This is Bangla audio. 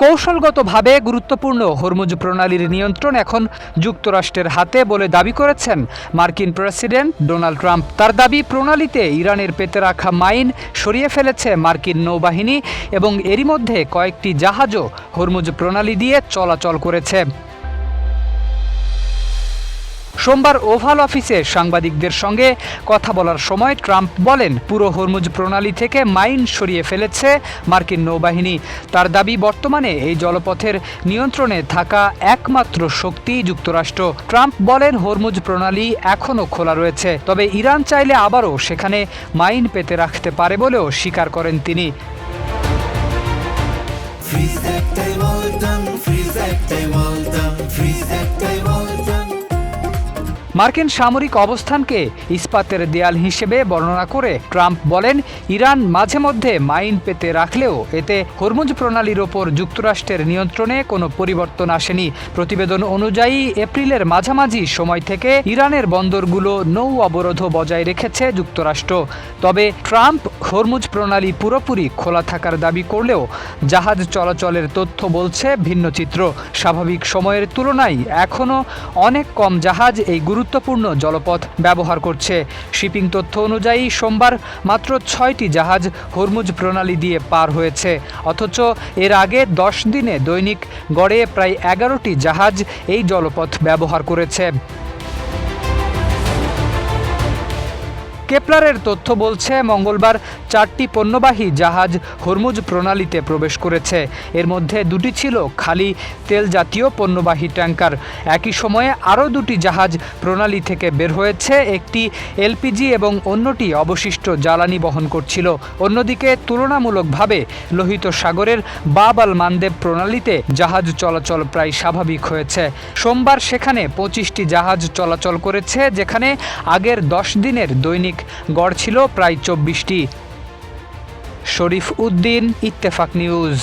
কৌশলগতভাবে গুরুত্বপূর্ণ হরমুজ প্রণালীর নিয়ন্ত্রণ এখন যুক্তরাষ্ট্রের হাতে বলে দাবি করেছেন মার্কিন প্রেসিডেন্ট ডোনাল্ড ট্রাম্প। তার দাবি, প্রণালীতে ইরানের পেতে রাখা মাইন সরিয়ে ফেলেছে মার্কিন নৌবাহিনী এবং এরই মধ্যে কয়েকটি জাহাজও হরমুজ প্রণালী দিয়ে চলাচল করেছে। সোমবার ওভাল অফিসে সাংবাদিকদের সঙ্গে কথা বলার সময় ট্রাম্প বলেন, পুরো হরমুজ প্রণালী থেকে মাইন সরিয়ে ফেলেছে মার্কিন নৌবাহিনী। তার দাবি, বর্তমানে এই জলপথের নিয়ন্ত্রণে থাকা একমাত্র শক্তি যুক্তরাষ্ট্র। ট্রাম্প বলেন, হরমুজ প্রণালী এখনও খোলা রয়েছে, তবে ইরান চাইলে আবারও সেখানে মাইন পেতে রাখতে পারে বলেও স্বীকার করেন তিনি। মার্কিন সামরিক অবস্থানকে ইস্পাতের দেয়াল হিসেবে বর্ণনা করে ট্রাম্প বলেন, ইরান মাঝে মধ্যে মাইন পেতে রাখলেও এতে হরমুজ প্রণালীর ওপর যুক্তরাষ্ট্রের নিয়ন্ত্রণে কোনো পরিবর্তন আসেনি। প্রতিবেদন অনুযায়ী এপ্রিলের মাঝামাঝি সময় থেকে ইরানের বন্দরগুলো নৌ অবরোধ বজায় রেখেছে যুক্তরাষ্ট্র। তবে ট্রাম্প হরমুজ প্রণালী পুরোপুরি খোলা থাকার দাবি করলেও জাহাজ চলাচলের তথ্য বলছে ভিন্ন চিত্র। স্বাভাবিক সময়ের তুলনায় এখনও অনেক কম জাহাজ এই গুরুত্বপূর্ণ জলপথ ব্যবহার করছে। শিপিং তথ্য অনুযায়ী সোমবার মাত্র 6টি জাহাজ হরমুজ প্রণালী দিয়ে পার হয়েছে, অথচ এর আগে 10 দিনে দৈনিক গড়ে প্রায় 11টি জাহাজ এই জলপথ ব্যবহার করেছে। কেপলারের তথ্য বলছে, মঙ্গলবার 4টি পণ্যবাহী জাহাজ হরমুজ প্রণালীতে প্রবেশ করেছে। এর মধ্যে 2টি ছিল খালি তেল জাতীয় পণ্যবাহী ট্যাঙ্কার। একই সময়ে আরও 2টি জাহাজ প্রণালী থেকে বের হয়েছে, একটি এলপিজি এবং অন্যটি অবশিষ্ট জ্বালানি বহন করছিল। অন্যদিকে তুলনামূলকভাবে লোহিত সাগরের বাব আল মানদেব প্রণালীতে জাহাজ চলাচল প্রায় স্বাভাবিক হয়েছে। সোমবার সেখানে 25টি জাহাজ চলাচল করেছে, যেখানে আগের 10 দিনের দৈনিক গড় ছিল প্রায় 24টি। শরীফ উদ্দিন, ইত্তেফাক নিউজ।